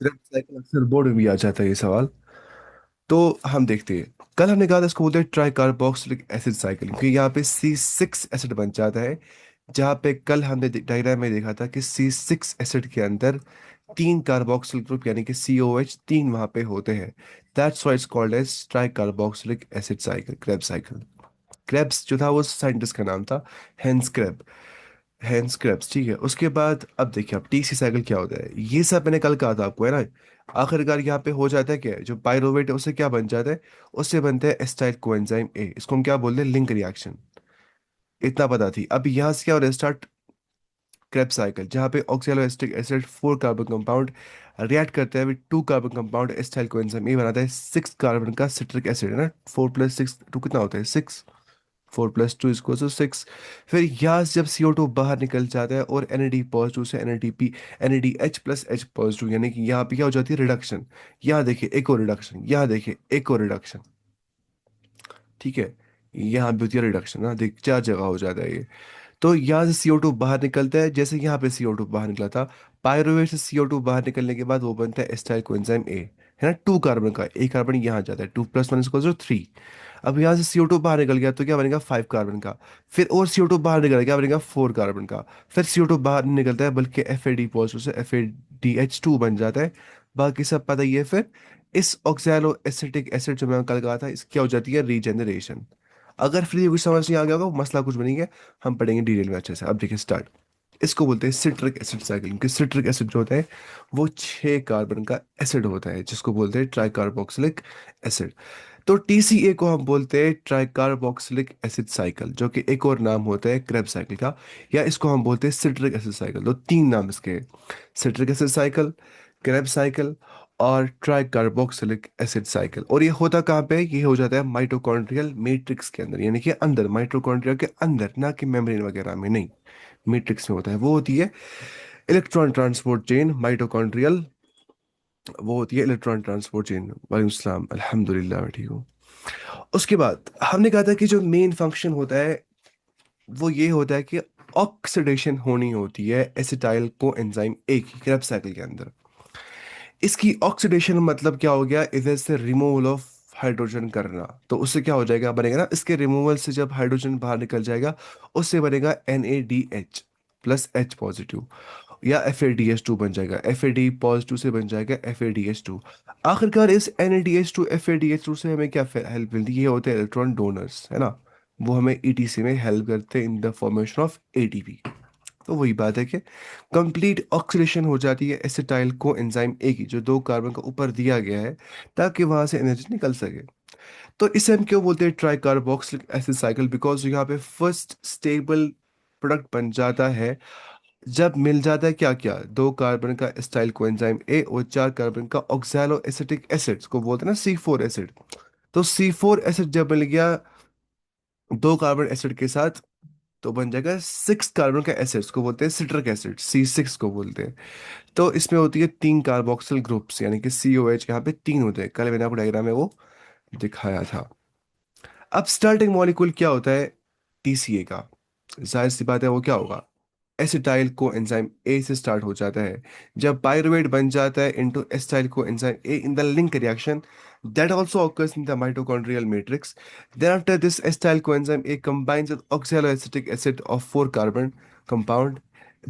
Krebs cycle अक्सर board में भी आ जाता है ये सवाल। तो हम देखते हैं, कल हमने कहा था इसको बोलते हैं ट्राई कार्बोक्सिलिक एसिड साइकिल, क्योंकि यहाँ पे C6 एसिड बन जाता है। जहाँ पे कल हमने डायग्राम में देखा था कि C6 एसिड के अंदर तीन कार्बोक्सिल ग्रुप यानी कि COH तीन वहां पे होते हैं। That's why it's called as tricarboxylic acid cycle, Kreb cycle. Krebs जो था वो साइंटिस्ट का नाम था, हेंस क्रेब। हेंस क्रेब्स, ठीक है। उसके बाद अब देखिए, अब TC साइकिल क्या होता है, ये सब मैंने कल कहा था आपको, है ना। आखिरकार यहाँ पे हो जाता है क्या, जो पायरोवेट है उससे क्या बन जाता है, उससे बनता है एस्टाइल कोएंजाइम ए, इसको हम क्या बोलते हैं, लिंक रिएक्शन। इतना पता थी। अब यहाँ से क्या हो रहा है, स्टार्ट क्रेब साइकिल, जहाँ पे oxaloacetic acid 4 carbon compound react करता है with 2 carbon compound acetyl coenzyme A, बनाता है 6 कार्बन का सिट्रिक एसिड, है ना। 4+6 2 कितना होता है, 6। 4+2 = 6। फिर यहाँ से जब CO2 बाहर निकल जाता है और NAD पॉजिटिव से NADH+H पॉजिटिव, यानी कि यहाँ पे क्या हो जाती है, रिडक्शन। यहाँ देखिए एक और रिडक्शन, यहाँ देखिए एक और रिडक्शन, ठीक है। यहाँ भी होती है रिडक्शन ना, देख 4 जगह हो जाता है ये। तो यहाँ से CO2 बाहर निकलता है, जैसे यहाँ पे CO2 बाहर निकला था। पायरुवेट से CO2 बाहर निकलने के बाद वो बनता है एस्टाइल कोएंजाइम ए, है ना। 2 कार्बन का, एक कार्बन यहाँ जाता है, 2+1 = 3। अब यहाँ से CO2 बाहर निकल गया तो क्या बनेगा, 5 कार्बन का। फिर और CO2 बाहर निकल गया, क्या बनेगा, 4 कार्बन का। फिर CO2 बाहर नहीं निकलता है, बल्कि FAD पॉजिटिव से FADH2 बन जाता है। बाकी सब पता ही है। फिर इस ऑक्सैलो एसिटिक एसिड जो मैं कल कहा था, इसकी क्या हो जाती है, रीजनरेशन। अगर फिर ये कुछ समझ नहीं आ गया होगा, मसला कुछ बनेंगे, हम पढ़ेंगे डिटेल में अच्छे से। अब देखिए स्टार्ट। इसको बोलते हैं सिट्रिक एसिड साइकिल, क्योंकि सिट्रिक एसिड जो होता है वो 6 कार्बन का एसिड होता है, जिसको बोलते हैं ट्राइकार्बोक्सिलिक एसिड। तो TCA को हम बोलते हैं ट्राइकार्बोक्सिलिक एसिड साइकिल, जो कि एक और नाम होता है क्रेब साइकिल का, या इसको हम बोलते हैं सिट्रिक एसिड साइकिल। तो तीन नाम इसके हैं, citric acid cycle, Kreb cycle और ट्राइकार्बोक्सिलिक एसिड साइकिल। और ये होता कहाँ पे है, ये हो जाता है माइटोकॉन्ड्रियल मैट्रिक्स के अंदर, यानी कि अंदर, माइटोकॉन्ड्रिया के अंदर, ना कि मेम्ब्रेन वगैरह में, नहीं, मैट्रिक्स में होता है। वो होती है इलेक्ट्रॉन ट्रांसपोर्ट चेन, माइटोकॉन्ड्रियल। वो होती है इलेक्ट्रॉन ट्रांसपोर्ट चेन। वालेकुम सलाम, अल्हम्दुलिल्लाह मैं ठीक हूँ। उसके बाद हमने कहा था कि जो मेन फंक्शन होता है वो ये होता है कि ऑक्सीडेशन होनी होती है एसिटाइल को एंजाइम ए की, क्रेब साइकिल के अंदर। इसकी ऑक्सीडेशन मतलब क्या हो गया, इधर से रिमूवल ऑफ हाइड्रोजन करना। तो उससे क्या हो जाएगा, बनेगा ना, इसके रिमूवल से जब हाइड्रोजन बाहर निकल जाएगा, उससे बनेगा NADH+H पॉजिटिव, या FADH2 बन जाएगा। FAD पॉजिटिव से बन जाएगा FADH2। आखिरकार इस NADH2 FADH2 से हमें क्या हेल्प मिलती है, ये होते हैं इलेक्ट्रॉन डोनर्स, है ना। वो हमें ETC में हेल्प करते हैं in the formation of ATP। तो वही बात है कि कंप्लीट ऑक्सीडेशन हो जाती है एसिटाइल को एंजाइम ए की, जो 2 कार्बन का ऊपर दिया गया है, ताकि वहां से एनर्जी निकल सके। तो इसे हम क्यों बोलते हैं try carboxylic acid cycle, because यहाँ पे फर्स्ट स्टेबल प्रोडक्ट बन जाता है जब मिल जाता है क्या क्या, 2 कार्बन का एसिटाइल को एंजाइम ए और 4 कार्बन का ऑक्सैलो एसिटिक एसिड को बोलते हैं ना C4 एसिड। तो C4 एसिड जब मिल गया 2 कार्बन एसिड के साथ, तो बन जाएगा 6 कार्बन का एसिड, को बोलते हैं सिट्रिक एसिड, C6 को बोलते हैं। तो इसमें होती है 3 कार्बोक्सिल ग्रुप्स, यानी कि COH यहाँ पे 3 होते हैं, कल मैंने आपको डायग्राम में वो दिखाया था। अब स्टार्टिंग मॉलिक्यूल क्या होता है TCA का, जाहिर सी बात है वो क्या होगा, एसिटाइल को एंजाइम ए से स्टार्ट हो जाता है। जब पायरुवेट बन जाता है into acetyl co enzyme A in the link reaction, that also occurs in the mitochondrial matrix. Then after this acetyl coenzyme A combines with oxaloacetic acid of 4 carbon compound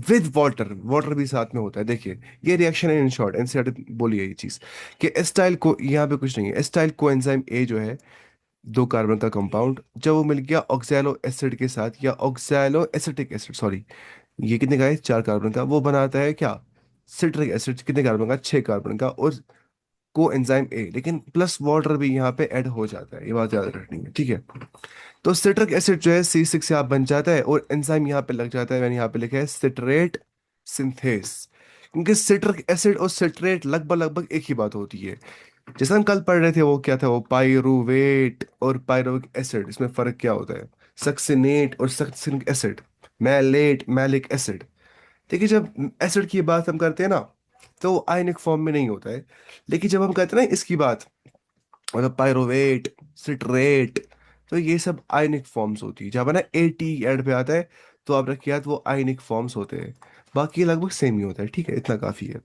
with water, water भी साथ में होता है। देखिए ये reaction है in short, NCERT बोली है ये चीज, कि एसिटाइल को, यहाँ पे कुछ नहीं है, एसिटाइल कोएंजाइम ए जो है 2 कार्बन का कंपाउंड, जब वो मिल गया ऑक्सैलो एसिड के साथ, या ऑक्सैलो एसिटिक एसिड, सॉरी, ये कितने का है, 4 कार्बन का, वो बनाता है क्या, सिट्रिक एसिड, कितने कार्बन का, 6 कार्बन का, और को एंजाइम ए, लेकिन प्लस वाटर भी यहाँ पे ऐड हो जाता है, ये बात याद रखनी है, ठीक है। तो सिट्रिक एसिड जो है C6 यहाँ बन जाता है, और एंजाइम यहाँ पे लग जाता है, मैंने यहाँ पे लिखा है सिट्रेट सिंथेस। क्योंकि सिट्रिक एसिड और सिट्रेट लगभग लगभग एक ही बात होती है। जैसे हम कल पढ़ रहे थे, वो क्या था, वो पायरुवेट और पायरुविक एसिड, इसमें फर्क क्या होता है, सक्सिनेट और succinic acid, malate malic acid. देखिए जब एसिड की बात हम करते हैं ना, तो वो आयनिक फॉर्म में नहीं होता है। लेकिन जब हम कहते हैं ना इसकी बात, मतलब पायरोवेट, सिट्रेट, तो ये सब आयनिक फॉर्म्स होती है। जब है ना AT एड पे आता है, तो आप रखिए याद, वो आयनिक फॉर्म्स होते हैं। बाकी लगभग सेम ही होता है, ठीक है, इतना काफ़ी है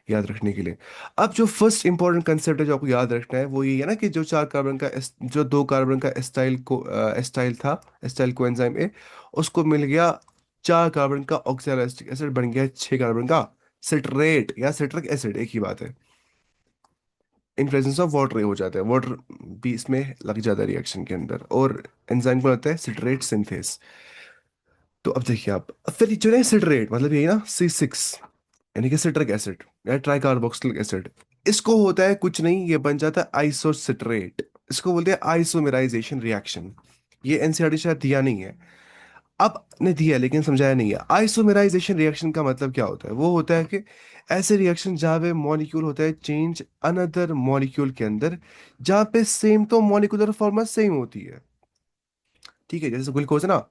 याद रखने के लिए। अब जो फर्स्ट इंपॉर्टेंट कंसेप्ट है जो आपको याद रखना है वो ये है ना कि जो 4 कार्बन का जो 2 कार्बन का एस्टाइल था, एस्टाइल को एंजाइम ए, उसको मिल गया 4 कार्बन का ऑक्सैलिक एसिड, बन गया 6 कार्बन का सिट्रेट या सिट्रिक एसिड, एक ही बात है। इन प्रेजेंस ऑफ वाटर हो जाता है, वाटर भी इसमें लग जाता है रिएक्शन के अंदर, और एंजाइम को होता है सिट्रेट सिंथेस। तो अब देखिए आप, फिर जो है सिट्रेट मतलब यही ना C6, यानी कि सिट्रिक एसिड या ट्राइकार्बोक्सिलिक एसिड, इसको होता है कुछ नहीं, ये बन जाता है आइसोसिट्रेट। इसको बोलते हैं आइसोमेराइजेशन रिएक्शन। ये एनसीईआरटी शायद दिया नहीं है, अब ने दिया लेकिन समझाया नहीं है। आइसोमेराइजेशन रिएक्शन का मतलब क्या होता है? वो होता है कि ऐसे रिएक्शन जहाँ पे मॉलिक्यूल होता है चेंज अनदर मॉलिक्यूल के अंदर, जहाँ पे सेम तो मॉलिक्यूलर फॉर्मूला सेम होती है, ठीक है, जैसे ग्लूकोज है ना,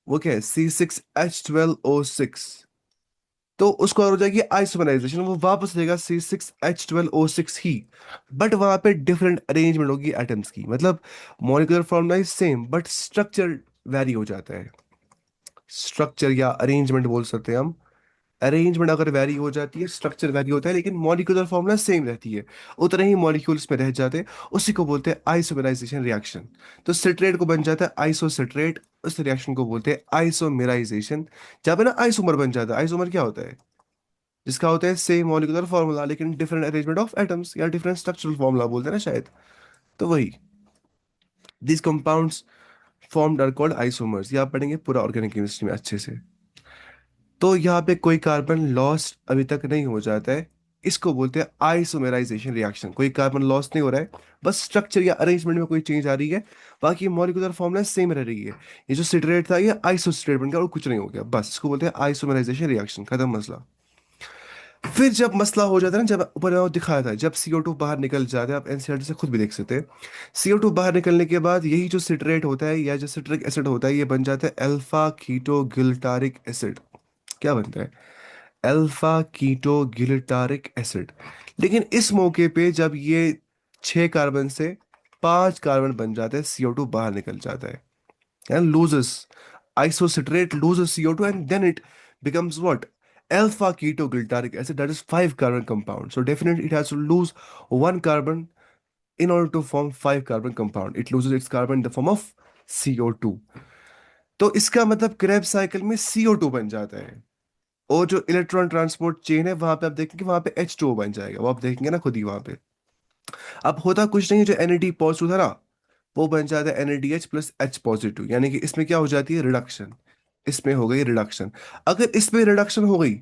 वो क्या है C6H12O6, तो उसको और हो जाएगी आइसोमराइजेशन, वो वापस देगा C6H12O6 ही, बट वहां पे डिफरेंट अरेंजमेंट होगी एटम्स की, मतलब molecular formula is same but structure very हो जाता है। स्ट्रक्चर या अरेंजमेंट बोल सकते हैं हम। अरेंजमेंट अगर वेरी हो जाती है, स्ट्रक्चर वेरी होता है, लेकिन मॉलिक्यूलर फॉर्मूला सेम रहती है, उतने ही मॉलिक्यूल्स में रह जाते हैं, उसी को बोलते हैं आइसोमेराइजेशन रिएक्शन। तो सिट्रेट को बन जाता है आइसोसिट्रेट, उस रिएक्शन को बोलते हैं आइसोमेराइजेशन। जहाँ पे ना आइसोमर बन जाता है, आइसोमर क्या होता है? जिसका होता है सेम मॉलिक्यूलर फॉर्मूला लेकिन डिफरेंट अरेंजमेंट ऑफ एटम्स या डिफरेंट स्ट्रक्चरल फॉर्मूला बोलते हैं ना शायद, तो वही। This compounds formed are called isomers, ये आप पढ़ेंगे पूरा ऑर्गेनिक केमिस्ट्री में अच्छे से। तो यहाँ पे कोई कार्बन लॉस्ट अभी तक नहीं हो जाता है, इसको बोलते हैं आइसोमेराइजेशन रिएक्शन। कोई कार्बन लॉस्ट नहीं हो रहा है, बस स्ट्रक्चर या अरेंजमेंट में कोई चेंज आ रही है, बाकी मॉलिक्यूलर फॉर्मूला सेम रह रही है। ये जो सिट्रेट था ये आइसोसिट्रेट बन गया और कुछ नहीं हो गया, बस इसको बोलते हैं आइसोमेराइजेशन रिएक्शन, खत्म मसला। फिर जब मसला हो जाता है ना, जब ऊपर मैंने दिखाया था, जब CO2 बाहर निकल जाता है, आप एनसीईआरटी से खुद भी देख सकते हैं, CO2 बाहर निकलने के बाद यही जो सिट्रेट होता है या जो सिट्रिक एसिड होता है, ये बन जाता है अल्फा कीटो गिल्टारिक एसिड। क्या बनता है? Alpha keto glutaric acid. लेकिन इस मौके पे जब ये 6 कार्बन से 5 कार्बन बन जाते हैं, CO2 बाहर निकल जाता है and loses, isocitrate loses CO2 and then it becomes what? Alpha ketoglutarate acid, that is 5 carbon compound. So definitely it has to lose 1 carbon in order to form 5 carbon compound. It loses its carbon in the form of CO2. तो इसका मतलब Krebs cycle में CO2 बन जाता है, और जो electron transport chain है वहां पे आप देखेंगे वहां पे H2O बन जाएगा, वो आप देखेंगे ना खुद ही वहां पे। अब होता कुछ नहीं है, जो Na पॉजिटिव था ना, वो बन जाता है NADH प्लस H पॉजिटिव, यानी कि इसमें क्या हो जाती है? रिडक्शन। इसमें हो गई रिडक्शन। अगर इसमें रिडक्शन हो गई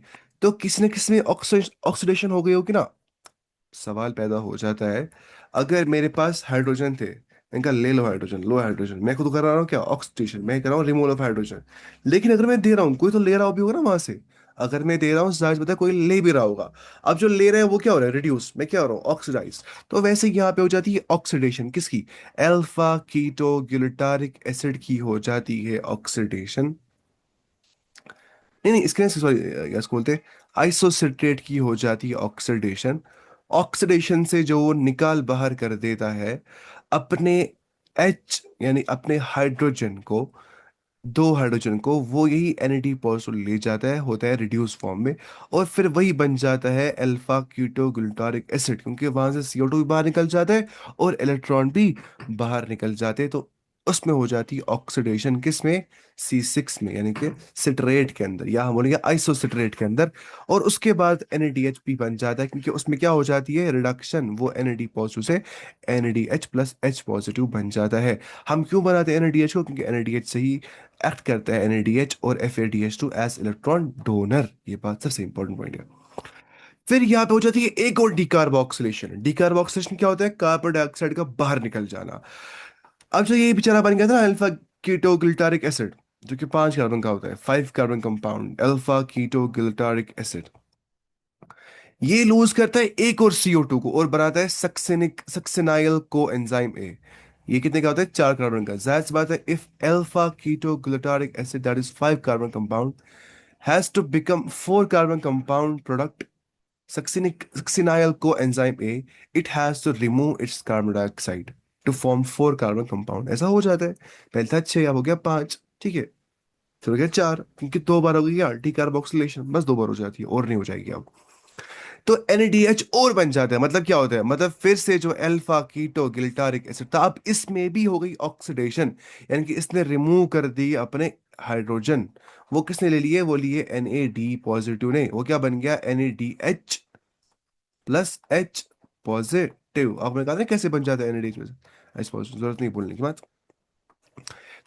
तो किसी न किसी में ऑक्सीडेशन हो गई होगी ना। सवाल पैदा हो जाता है, अगर मेरे पास हाइड्रोजन थे, इनका ले लो हाइड्रोजन, लो हाइड्रोजन, मैं खुद कर रहा हूँ क्या? ऑक्सीडेशन, मैं कर रहा हूँ रिमूवल ऑफ हाइड्रोजन। लेकिन अगर मैं दे रहा हूँ, कोई तो ले रहा भी होगा ना वहां से। अगर मैं दे रहा हूँ, जाहिर बता कोई ले भी रहा होगा। अब जो ले रहा है वो क्या हो रहा है? रिड्यूस, मैं क्या हो रहा हूँ? ऑक्सीडाइज। तो वैसे यहाँ पे हो जाती है ऑक्सीडेशन, किसकी? अल्फा कीटो गिल्टारिक एसिड की हो जाती है ऑक्सीडेशन। नहीं नहीं, इसके सॉरी, क्या इसको बोलते हैं, आइसोसिट्रेट की हो जाती है ऑक्सीडेशन। ऑक्सीडेशन से जो वो निकाल बाहर कर देता है अपने H, यानी अपने हाइड्रोजन को, 2 हाइड्रोजन को, वो यही Na पॉजिटिव ले जाता है, होता है रिड्यूस फॉर्म में, और फिर वही बन जाता है अल्फा कीटो ग्लूटारिक एसिड, क्योंकि वहां से CO2 भी बाहर निकल जाता है और इलेक्ट्रॉन भी बाहर निकल जाते हैं, तो उसमें हो जाती है ऑक्सीडेशन, किसमें? C6 में, यानी कि सिट्रेट के अंदर, या हम बोलेंगे आइसोसिट्रेट के अंदर। और उसके बाद NADH भी बन जाता है, क्योंकि उसमें क्या हो जाती है? रिडक्शन, वो Na पॉजिटिव से NADH प्लस H पॉजिटिव बन जाता है। हम क्यों बनाते हैं NADH को? क्योंकि NADH से ही एक्ट करता है NADH और FADH2 एज इलेक्ट्रॉन डोनर, ये बात सबसे इंपॉर्टेंट पॉइंट है। फिर यहाँ पे हो जाती है एक और डिकार्बोक्सिलेशन। डिकार्बोक्सिलेशन क्या होता है? कार्बन डाइऑक्साइड का बाहर निकल जाना। अब जो ये बेचारा बन गया था अल्फा कीटो गिल्टारिक एसिड, जो कि 5 कार्बन का होता है, 5 carbon compound alpha keto glutaric acid, ये लूज करता है एक और CO2 को और बनाता है सक्सिनाइल को एंजाइम ए। ये कितने का होता है? 4 कार्बन का। जाहिर सी बात है, if alpha keto glutaric acid that is 5 carbon compound has to become 4 carbon compound product succinyl coenzyme A, it has to remove its carbon dioxide to form 4 carbon compound. ऐसा हो जाता है, पहले था 6, अब हो गया 5, ठीक है। फिर हो गया 4, क्योंकि 2 बार हो गई क्या डी कार्बोक्सिलेशन, बस 2 बार हो जाती है और नहीं हो जाएगी अब। तो NADH और बन जाता है, मतलब क्या होता है, मतलब फिर से जो अल्फा कीटो गिल्टारिक एसिड था, अब इसमें भी हो गई ऑक्सीडेशन, यानी कि इसने रिमूव कर दी अपने हाइड्रोजन। वो किसने ले लिए, वो लिए NAD पॉजिटिव ने, वो क्या बन गया NADH+H पॉजिटिव। आपने कहा ना कैसे बन जाता है NADH पॉजिटिव, जरूरत नहीं बोलने की बात।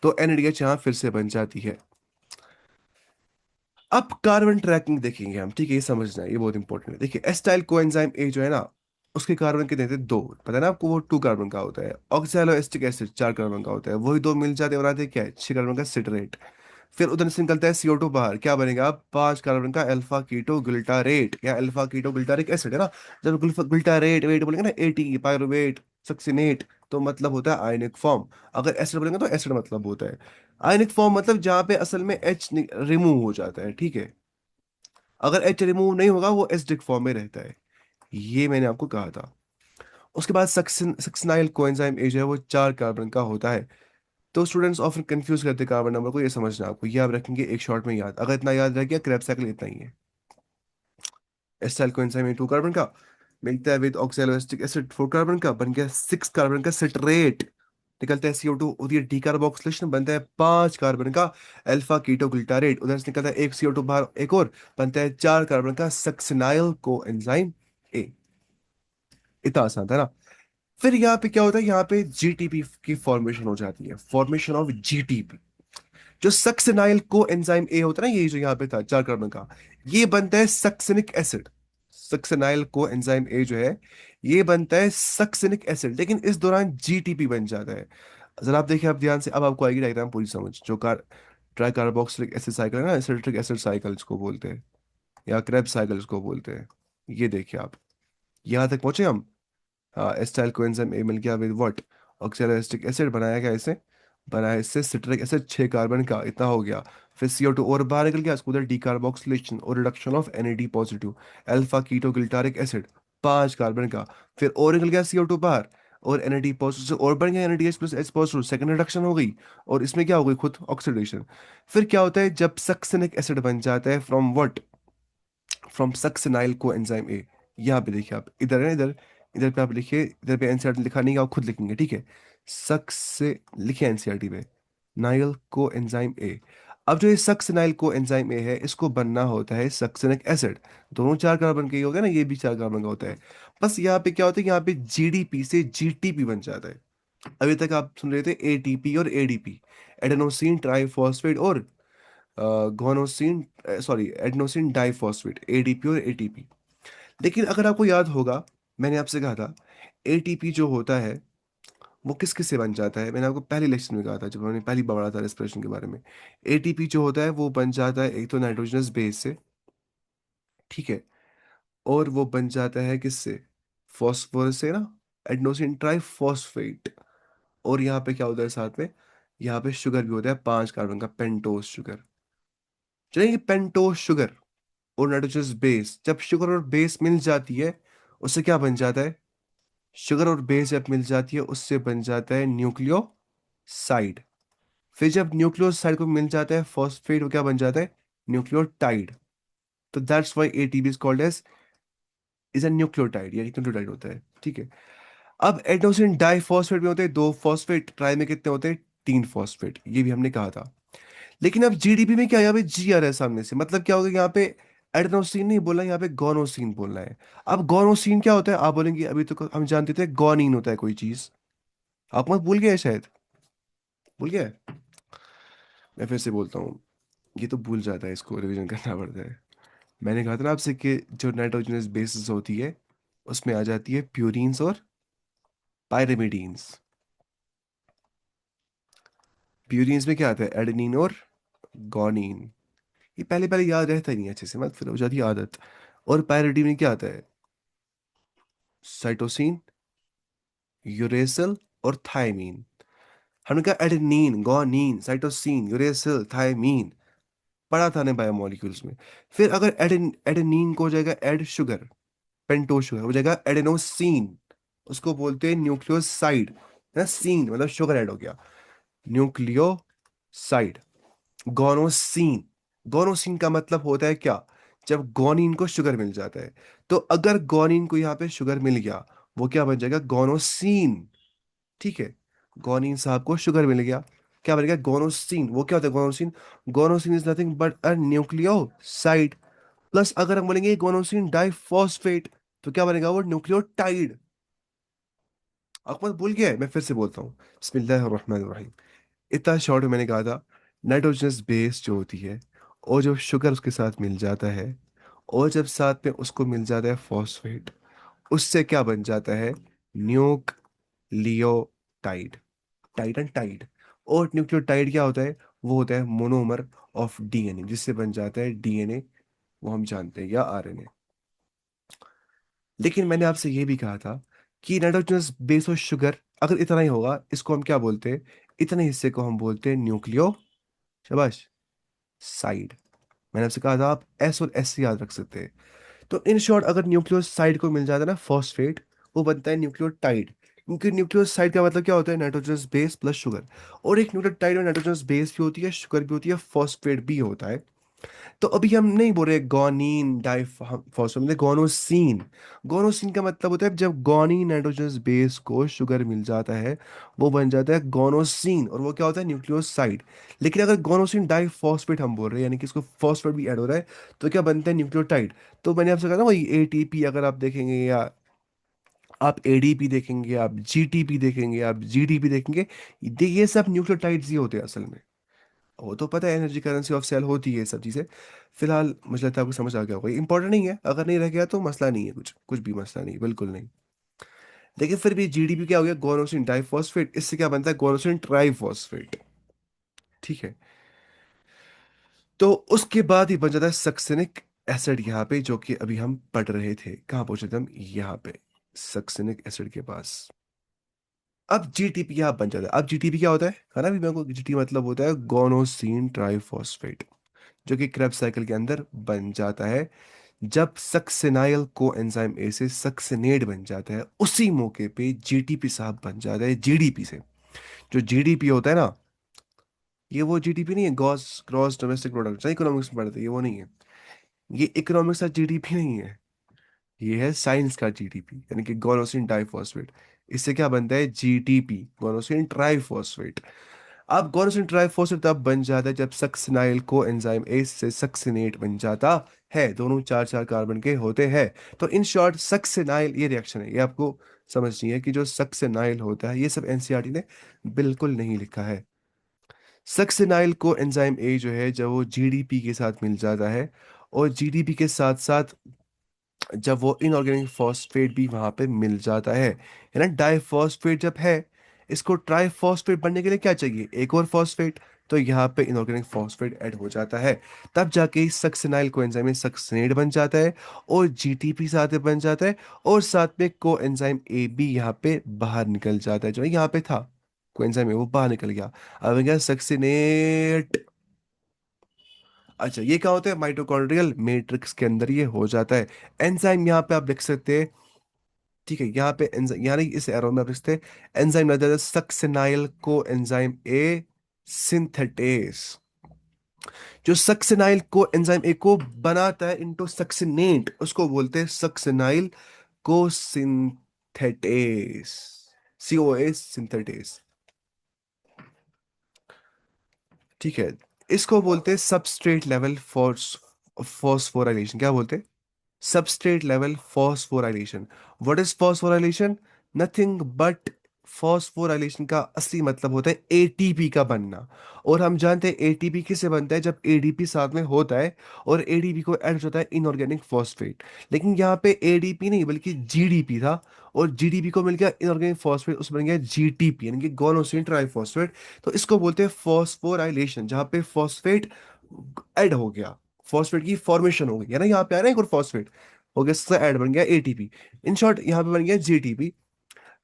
तो NADH यहाँ फिर से बन जाती है। अब कार्बन ट्रैकिंग देखेंगे हम, ठीक है, ये समझना है, ये बहुत इंपॉर्टेंट है। देखिए एस्टाइल कोएंजाइम ए जो है ना, उसके कार्बन कितने थे, 2, पता है ना आपको, वो 2 कार्बन का होता है। ऑक्सैलोएसिटिक एसिड 4 कार्बन का होता है, वही 2 मिल जाते हैं, बनाते हैं क्या है, 6 कार्बन का सिटरेट। फिर उधर से निकलता है CO2 बाहर, क्या बनेगा, अब 5 कार्बन का अल्फा कीटो गिल्टारेट या अल्फा कीटो गिल्टारिक एसिड है ना। जब गिल्टारेट वेट बोलेंगे ना, AT पायरुवेट सक्सिनेट, तो मतलब होता है आयनिक फॉर्म। अगर एसिड बोलेंगे तो एसिड मतलब होता है आयनिक फॉर्म, मतलब जहां पे असल में H रिमूव हो जाता है, ठीक है। अगर H रिमूव नहीं होगा वो एसिडिक फॉर्म में रहता है, ये मैंने आपको कहा था। उसके बाद सक्सिनाइल कोएंजाइम ए जो है वो 4 कार्बन का होता है। तो स्टूडेंट्स ऑफन कंफ्यूज करते हैं कार्बन नंबर को, ये समझना आपको, ये आप रखेंगे एक शॉर्ट में याद, अगर इतना याद रह गया क्रेब साइकिल इतना ही है। एसिटाइल कोएंजाइम ए 2 कार्बन का मिलता है विद ऑक्सैलोएसिटिक एसिड 4 कार्बन का, बन गया 6 कार्बन का सिट्रेट। निकलता है CO2, होती है डीकार्बोक्सिलेशन, बनता है 5 कार्बन का अल्फा कीटो ग्लूटारेट, उधर से निकलता है एक CO2 बाहर, एक और बनता है 4 कार्बन का सक्सिनाइल को एंजाइम ए। इतना आसान था ना। फिर यहाँ पे क्या होता है, यहाँ पे GTP की फॉर्मेशन हो जाती है, फॉर्मेशन ऑफ GTP। जो सक्सिनाइल को एंजाइम ए होता है ना, ये जो यहाँ पे था 4 कार्बन का, ये बनता है succinic acid. Succinyl coenzyme ए जो है, ये बनता है सक्सिनिक एसिड, लेकिन इस दौरान GTP बन जाता है। जरा आप देखिए, आप ध्यान से, अब आपको आएगी डायग्राम पूरी समझ। जो ट्राई कार्बोक्सिलिक एसिड साइकिल है ना, सिट्रिक एसिड साइकिल को बोलते हैं, या क्रेब्स साइकिल को बोलते हैं। ये देखिए आप, यहां तक पहुंचे हम। हाँ, एस्टाइल कोएंजाइम ए मिल गया विद व्हाट, ऑक्सैलोएसिटिक एसिड, बनाया गया इसे, बनाया इससे सिट्रिक एसिड 6 कार्बन का, इतना हो गया। फिर CO2 और बाहर निकल गया, उसको उधर डीकार्बोक्सिलेशन और reduction of NAD positive alpha keto glutaric acid 5 carbon का। फिर और निकल गया CO2 बाहर, और NAD पॉजिटिव से और बन गया NADH+H पॉजिटिव, सेकंड रिडक्शन हो गई, और इसमें क्या हो गई, खुद ऑक्सीडेशन। फिर क्या होता है, जब सक्सिनिक एसिड बन जाता है from what, from succinyl coenzyme ए। यहाँ पे देखिए आप, इधर है ना, इधर, इधर पे आप लिखिए, इधर पे एनसीईआरटी लिखा नहीं है, आप खुद लिखेंगे, ठीक है। सक्स से लिखिए एनसीईआरटी पे, नाइल को एंजाइम ए। अब जो ये सक्सिनाइल को एंजाइम ए है, इसको बनना होता है सक्सिनिक एसिड। दोनों 4 कार्बन के ही हो गए ना, ये भी 4 कार्बन का होता है। बस यहाँ पे क्या होता है, यहाँ पे GDP से GTP बन जाता है। अभी तक आप सुन रहे थे ATP और ADP, एडेनोसिन ट्राइफॉस्फेट और गोनोसिन, सॉरी एडेनोसिन डाइफॉस्फेट, ADP और ATP। लेकिन अगर आपको याद होगा, मैंने आपसे कहा था ATP जो होता है वो किस किस से बन जाता है, मैंने आपको पहले लेक्चर में कहा था जब हमने पहली बार पढ़ा था रेस्पिरेशन के बारे में। ATP जो होता है वो बन जाता है एक तो नाइट्रोजनस बेस से, ठीक है, और वो बन जाता है किससे, फॉस्फोरस से ना, एडेनोसिन ट्राइफॉस्फेट। और यहाँ पे क्या होता है साथ में, यहाँ पे शुगर भी होता है 5 कार्बन का, पेंटोस शुगर। चलिए, ये पेंटोस शुगर और नाइट्रोजनस बेस, जब शुगर और बेस मिल जाती है, उससे क्या बन जाता है, शुगर और बेस जब मिल जाती है उससे बन जाता है न्यूक्लियोसाइड। फिर जब न्यूक्लियोसाइड को मिल जाता है फॉस्फेट, वो क्या बन जाता है, न्यूक्लियोटाइड। तो that's why ATP is called as, is a nucleotide, या न्यूक्लियोटाइड होता है, ठीक है। अब एडेनोसिन डाइफॉस्फेट में होते हैं 2 फॉस्फेट, ट्राई में कितने होते हैं, 3 फॉस्फेट, ये भी हमने कहा था। लेकिन अब GDP में क्या, यहाँ पे G आ रहा है सामने से, मतलब क्या होगा, यहाँ पे एडेनोसिन नहीं बोलना है, यहाँ पे गोनोसिन बोलना है। अब गोनोसिन क्या होता है, आप बोलेंगे अभी तो हम जानते थे गोनीन होता है कोई चीज, आप मत भूल गए शायद, भूल गया है? मैं फिर से बोलता हूँ, ये तो भूल जाता है, इसको रिवीजन करना पड़ता है। मैंने कहा था ना आपसे कि जो नाइट्रोजनस बेसिस होती है, उसमें आ जाती है प्यूरीन्स और पायरिमिडीन्स। प्यूरीन्स में क्या आता है, एडेनिन और गोनीन। ये पहले पहले याद रहता ही नहीं अच्छे से, मत फिर हो जाती है आदत। और पायरिडीन में क्या आता है, साइटोसिन, यूरेसिल और थायमीन। हमने कहा एडेनिन, गोनीन, साइटोसिन, यूरेसिल, थायमीन, पढ़ा था ने बायोमोलिक्यूल्स में। फिर अगर एडेनिन को हो जाएगा एड शुगर, पेंटोस शुगर हो जाएगा एडेनोसिन, उसको बोलते हैं न्यूक्लियोसाइड, है ना, सीन मतलब शुगर ऐड हो गया, न्यूक्लियोसाइड। गोनोसीन। गोनोसीन का मतलब होता है क्या? जब गोनिन को शुगर मिल जाता है। तो अगर गोनिन को यहाँ पे शुगर मिल गया, वो क्या बन जाएगा? गोनोसीन। ठीक है, गोनिन साहब को शुगर मिल गया, क्या बन गया? गोनोसीन। वो क्या होता है guanosine? Guanosine is nothing but a nucleoside. Plus अगर हम बोलेंगे गोनोसिन डाइफॉस्फेट, तो क्या बनेगा? वो न्यूक्लियोटाइड। अकमल भूल गया है? मैं फिर से बोलता हूँ। बिस्मिल्लाहिर्रहमानिर्रहीम। इतना शॉर्ट में मैंने कहा था, नाइट्रोजनस बेस जो होती है, और जब शुगर उसके साथ मिल जाता है, और जब साथ में उसको मिल जाता है फॉस्फेट, उससे क्या बन जाता है? न्यूक्लियोटाइड। Tide and tide. और न्यूक्लियोटाइड क्या होता है? वो होता है मोनोमर ऑफ डीएनए, जिससे बन जाता है डीएनए, वो हम जानते हैं, या आरएनए। लेकिन मैंने आपसे ये भी कहा था कि नाइट्रोजनस बेस और शुगर अगर इतना ही होगा, इसको हम क्या बोलते हैं? इतने हिस्से को हम बोलते हैं न्यूक्लियो, शाबाश, साइड। मैंने आपसे कहा था आप एस और एस से याद रख सकते हैं। तो इन शॉर्ट, अगर न्यूक्लियोसाइड को मिल जाता है ना फॉस्फेट, वो बनता है न्यूक्लियोटाइड। क्योंकि न्यूक्लियोसाइड का मतलब क्या होता है? Nitrogenous base plus sugar. और एक न्यूक्लियोटाइड में नाइट्रोजनस बेस भी होती है, शुगर भी होती है, फॉस्फेट भी होता है। तो अभी हम नहीं बोल रहे गोनीन डाइफॉस्फेट, मतलब गोनोसीन। गोनोसीन का मतलब होता है जब गोनीन नाइट्रोजनस बेस को शुगर मिल जाता है, वो बन जाता है गोनोसीन, और वो क्या होता है? न्यूक्लियोसाइड। लेकिन अगर गोनोसिन डाइफॉस्फेट हम बोल रहे हैं, यानी कि इसको फॉस्फेट भी ऐड हो रहा है, तो क्या बनता है? न्यूक्लियोटाइड। तो मैंने आपसे कहा ना, वही एटीपी अगर आप देखेंगे, या आप एडीपी देखेंगे, आप जीटीपी देखेंगे, आप जीडीपी देखेंगे, ये सब न्यूक्लियोटाइड्स ही होते हैं असल में। वो तो पता है, एनर्जी करेंसी ऑफ सेल होती है ये सब चीज़ें। फिलहाल मुझे लगता है आपको समझ आ गया होगा, इंपॉर्टेंट नहीं है, अगर नहीं रह गया तो मसला नहीं है, कुछ कुछ भी मसला नहीं, बिल्कुल नहीं। लेकिन फिर भी जीडीपी क्या हो गया? गोनोसिन डाइफॉस्फेट, इससे क्या बनता है? गोनोसिन ट्राइफॉस्फेट। ठीक है, तो उसके बाद ही बन जाता है सक्सेनिक एसिड, यहाँ पे जो कि अभी हम पढ़ रहे थे, कहाँ पहुंचे थे हम? यहाँ पे, सक्सेनिक एसिड के पास। अब जीटीपी यहाँ बन जाता है। अब जीटीपी क्या होता है ना? भी मेरे को जीटी मतलब होता है गोनोसिन ट्राइफॉस्फेट, जो कि क्रेब्स साइकिल के अंदर बन जाता है। जब सक्सेनाइल को एंजाइम ए से सक्सेनेट बन जाता है, उसी मौके पे जीटीपी साहब बन जाता है जीडीपी से। जो जीडीपी होता है ना, ये वो जीडीपी नहीं है, Gauss gross domestic product, economics में पढ़ते हैं, ये वो नहीं है। ये इकोनॉमिक्स का जीडीपी नहीं है, ये है साइंस का जीडीपी, यानी कि गोनोसिन डाइफॉस्फेट। इससे क्या बनता है? GTP, गोनोसिन triphosphate. अब गोनोसिन ट्राइफॉस्फेट तब बन जाता है जब सक्सिनाइल को एंजाइम ए से सक्सिनेट बन जाता है, दोनों चार चार कार्बन के होते हैं। तो इन शॉर्ट, सक्सिनाइल ये रिएक्शन है, ये आपको समझनी है कि जो सक्सिनाइल होता है, ये सब एनसीईआरटी ने बिल्कुल नहीं लिखा है। सक्सिनाइल को एंजाइम ए जो है, जब वो जीडीपी के साथ मिल जाता है, और जीडीपी के साथ साथ जब वो इनऑर्गेनिक फॉस्फेट भी वहां पे मिल जाता है ना, डाइफॉस्फेट जब है, इसको ट्राइफॉस्फेट बनने के लिए क्या चाहिए? एक और फॉस्फेट। तो यहाँ पे इनऑर्गेनिक फॉस्फेट ऐड हो जाता है, तब जाके सक्सिनाइल कोएंजाइम में सक्सिनेट बन जाता है, और जीटीपी साथ में बन जाता है, और साथ में कोएंजाइम ए भी यहाँ पे बाहर निकल जाता है, जो यहाँ पे था कोएंजाइम में, वो बाहर निकल गया। अब हो गया सक्सिनेट। अच्छा, ये क्या होता है? माइटोकॉन्ड्रियल मैट्रिक्स के अंदर ये हो जाता है। एंजाइम यहाँ पे आप देख सकते हैं। ठीक है, यहाँ पे एंजाइम, यानी इस एरो में आप लिखते हैं एंजाइम रहता है सक्सेनाइल को एंजाइम ए सिंथेटेस। जो सक्सेनाइल को एंजाइम ए को बनाता है इनटू सक्सिनेट, उसको बोलते हैं सक्सेनाइल को सिंथेटेस, सीओएस सिंथेटेस। ठीक है, इसको बोलते हैं सबस्ट्रेट लेवल फॉस्फोराइलेशन। क्या बोलते हैं? Substrate level phosphorylation. What is phosphorylation? Nothing but, phosphorylation का असली मतलब होता है एटीपी का बनना। और हम जानते हैं एटीपी किससे बनता है? जब एडीपी साथ में होता है, और एडीपी को ऐड हो जाता है इनऑर्गेनिक फॉस्फेट। लेकिन यहाँ पे एडीपी नहीं बल्कि जीडीपी था, और जीडीपी को मिल गया इनऑर्गेनिक फॉस्फेट, उसमें बन गया जीटीपी, यानी कि गोनोसिन ट्राइफॉस्फेट। तो इसको बोलते हैं फॉस्फोराइलेशन, जहाँ पे फॉस्फेट ऐड हो गया, फॉस्फेट की फॉर्मेशन हो गई है ना, यहाँ पे आ रहा है एक और फॉस्फेट हो गया, इससे ऐड बन गया एटीपी। इन शॉर्ट, यहाँ पे बन गया जीटीपी।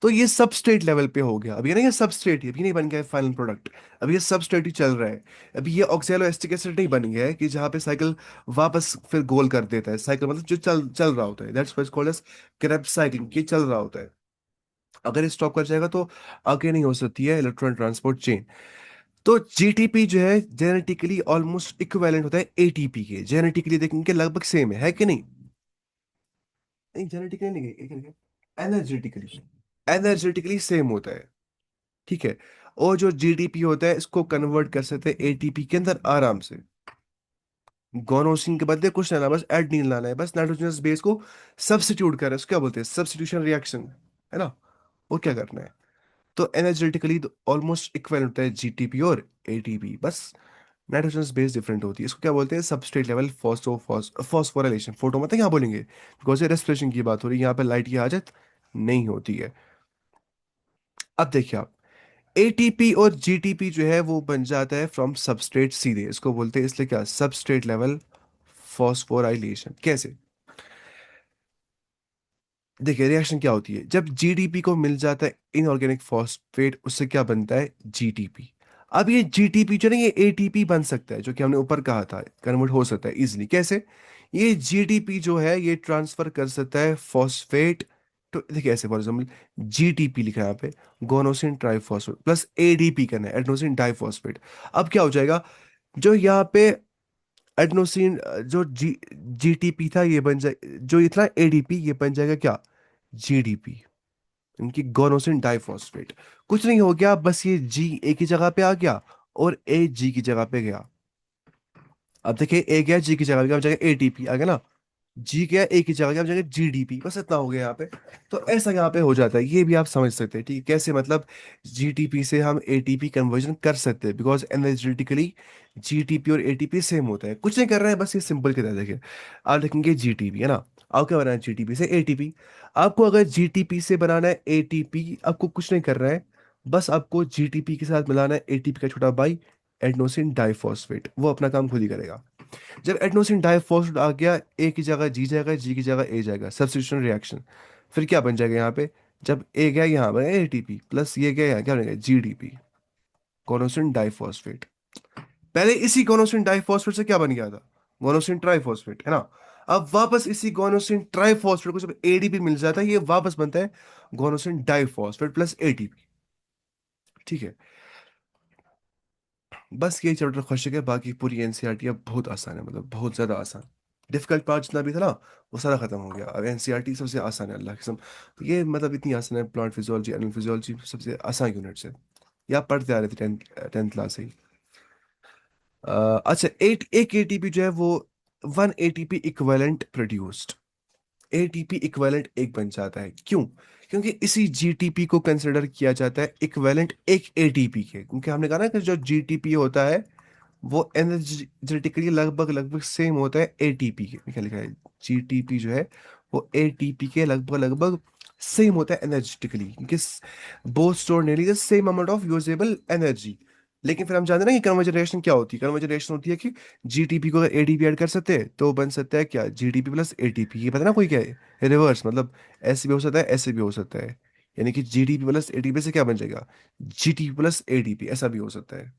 तो ये सबस्ट्रेट लेवल पे हो गया। अभी ना ये सबस्ट्रेट ही, अभी नहीं बन गया फाइनल प्रोडक्ट, अभी ये सबस्ट्रेट ही चल रहा है। अभी ये ऑक्सैलो एसिटिक एसिड नहीं बन गया है कि जहाँ पे साइकिल वापस फिर गोल कर देता है। साइकिल मतलब जो चल चल रहा होता है, that's why it's called as Krebs cycling, ये चल रहा होता है। अगर ये स्टॉप कर जाएगा तो आगे नहीं हो सकती है इलेक्ट्रॉन ट्रांसपोर्ट चेन। तो जीटीपी जो है जेनेटिकली ऑलमोस्ट इक्विवेलेंट होता है एटीपी के, जेनेटिकली देखेंगे लगभग सेम है कि नहीं? नहीं जेनेटिकली नहीं, एनर्जेटिकली, एनर्जेटिकली सेम होता है। ठीक है। और जो जीडीपी होता है इसको कन्वर्ट कर सकते हैं एटीपी के अंदर आराम से। गोनोसिन के बदले कुछ नहीं लाना, बस एडेनिन लाना है, बस नाइट्रोजनस बेस को सब्स्टिट्यूट कर रहे हैं, उसको क्या बोलते हैं, सब्स्टिट्यूशन रिएक्शन, है ना। वो क्या करना है। तो एनर्जेटिकली ऑलमोस्ट इक्वल होता है जीटीपी और एटीपी, बस नाइट्रोजनस बेस डिफरेंट होती है। इसको क्या बोलते हैं, सबस्ट्रेट लेवल फॉस्फोराइलेशन। फोटो मतलब यहाँ बोलेंगे बिकॉज ये रेस्पिरेशन की बात हो रही है, यहाँ पे लाइट की हाजत नहीं होती है। अब देखिए आप, एटीपी और जीटीपी जो है वो बन जाता है फ्रॉम सबस्ट्रेट सीधे, इसको बोलते हैं इसलिए क्या, सबस्ट्रेट लेवल फॉस्फोराइलेशन। कैसे, देखिए रिएक्शन क्या होती है, जब जीडीपी को मिल जाता है इनऑर्गेनिक फॉस्फेट, उससे क्या बनता है, जीटीपी। अब ये जीटीपी जो ना ये एटीपी बन सकता है, जो कि हमने ऊपर कहा था, कन्वर्ट हो सकता है इजीली। कैसे, ये जीडीपी जो है ये ट्रांसफर कर सकता है फॉस्फेट। तो देखिए ऐसे फॉर एग्जाम्पल जीटीपी लिखा है यहाँ पे, गोनोसिन ट्राइफॉस्फेट प्लस एडीपी करना है, एडेनोसिन डाइफॉस्फेट। अब क्या हो जाएगा, जो यहाँ पे एडेनोसिन जो जीटीपी था ये बन जाए, जो ये था एडीपी ये बन जाएगा क्या, जीडीपी, इनकी गोनोसिन डाइफॉस्फेट। कुछ नहीं हो गया, बस ये जी एक ही जगह पे आ गया और ए जी की जगह पे गया। अब देखिए ए गया जी की जगह पे गया, अब जगह एटीपी आ गया ना, जी गया ए की जगह गया, अब जगह जीडीपी, बस इतना हो गया यहाँ पे। तो ऐसा यहाँ पे हो जाता है, ये भी आप समझ सकते हैं, ठीक है, कैसे मतलब जीटीपी से हम एटीपी कन्वर्जन कर सकते हैं, बिकॉज एनर्जेटिकली जीटीपी और एटीपी सेम होता है, कुछ नहीं कर रहे हैं, बस ये सिंपल की तरह देखिए। आप देखेंगे जीटीपी है ना, आपको क्या बनाना है, जीटीपी से एटीपी। आपको अगर जीटीपी से बनाना है एटीपी, आपको कुछ नहीं कर रहा है, बस आपको जीटीपी के साथ मिलाना है एटीपी का छोटा भाई एडेनोसिन डाइफॉस्फेट, वो अपना काम खुद ही करेगा। जब एडेनोसिन डाइफॉस्फेट आ गया, ए की जगह जी जाएगा, जी की जगह ए जाएगा, सब्स्टिट्यूशन रिएक्शन। फिर क्या बन जाएगा यहाँ पे, जब ए गया यहाँ बनेगा एटीपी प्लस ये गया यहाँ क्या बनेगा, जीडीपी, गोनोसिन डाइफॉस्फेट। पहले इसी गोनोसिन डाइफॉस्फेट से क्या बन गया था, गोनोसिन ट्राइफॉस्फेट, है ना। अब वापस इसी गोनोसिन ट्राइफॉस्फेट को जब एडीपी मिल जाता है, ये वापस बनता है गोनोसिन डाइफॉस्फेट प्लस एटीपी। ठीक है। बस ये चैप्टर खुश है, बाकी पूरी एनसीईआरटी अब बहुत आसान है, मतलब बहुत ज्यादा आसान। डिफिकल्ट पार्ट जितना भी था ना वो सारा खत्म हो गया, अब एनसीईआरटी सबसे आसान है, अल्लाह की कसम। तो ये मतलब इतनी आसान है, प्लांट फिजियोलॉजी एनिमल फिजियोलॉजी सबसे आसान यूनिट्स है। ये आप पढ़ते आ रहे थे टेंथ क्लास से ही। अच्छा, एक एटीपी जो है वो 1 ATP equivalent produced, ATP equivalent एक बन जाता है, क्यों, क्योंकि इसी जीटीपी को कंसिडर किया जाता है इक्विवेलेंट एक एटीपी के, क्योंकि हमने कहा ना कि जो जीटीपी होता है वो एनर्जेटिकली लगभग लगभग सेम होता है एटीपी के, क्या लिखा है, जीटीपी जो है वो एटीपी के लगभग लगभग सेम होता है एनर्जेटिकली, क्योंकि both store nearly the same amount of usable energy. लेकिन फिर हम जानते हैं ना कि कन्वर्जन रिएक्शन क्या होती है, कन्वर्जन रिएक्शन होती है कि जीटीपी को अगर एटीपी ऐड कर सकते हैं तो बन सकता है क्या, जीटीपी प्लस एटीपी, ये पता ना कोई क्या है, रिवर्स मतलब ऐसे भी हो सकता है, ऐसे भी हो सकता है। यानी कि जीटीपी प्लस एटीपी से क्या बन जाएगा, जीटीपी प्लस एटीपी, ऐसा भी हो सकता है।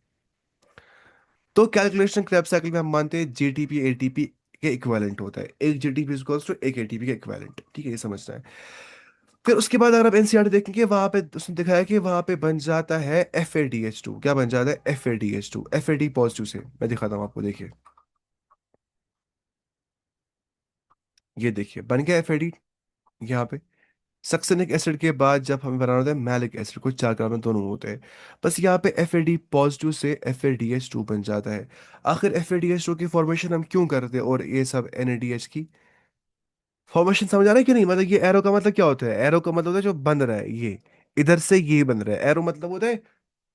तो कैलकुलेशन क्रैब साइकिल में हम मानते हैं जीटीपी एटीपी के इक्विवेलेंट होता है, एक जीटीपी इक्वल्स टू एक एटीपी के इक्विवेलेंट, ठीक है, ये समझना है। फिर उसके बाद अगर आप एनसीईआरटी देखेंगे, वहां पे उसने दिखाया कि वहां पे बन जाता है FADH2, क्या बन जाता है, FADH2, FAD पॉजिटिव से, मैं दिखाता हूँ आपको, देखिए ये देखिए बन गया FAD यहाँ पे। सक्सेनिक एसिड के बाद जब हमें बनाना होता है मैलिक एसिड, को 4 कार्बन दोनों होते हैं, बस यहाँ पे FAD पॉजिटिव से FADH2 बन जाता है। आखिर FADH2 की फॉर्मेशन हम क्यों करते हैं, और ये सब NADH की फॉर्मेशन समझ आ रहा है कि नहीं, मतलब ये एरो का मतलब क्या होता है, एरो का मतलब होता है जो बन रहा है, ये इधर से ये बन रहा है, एरो मतलब होता है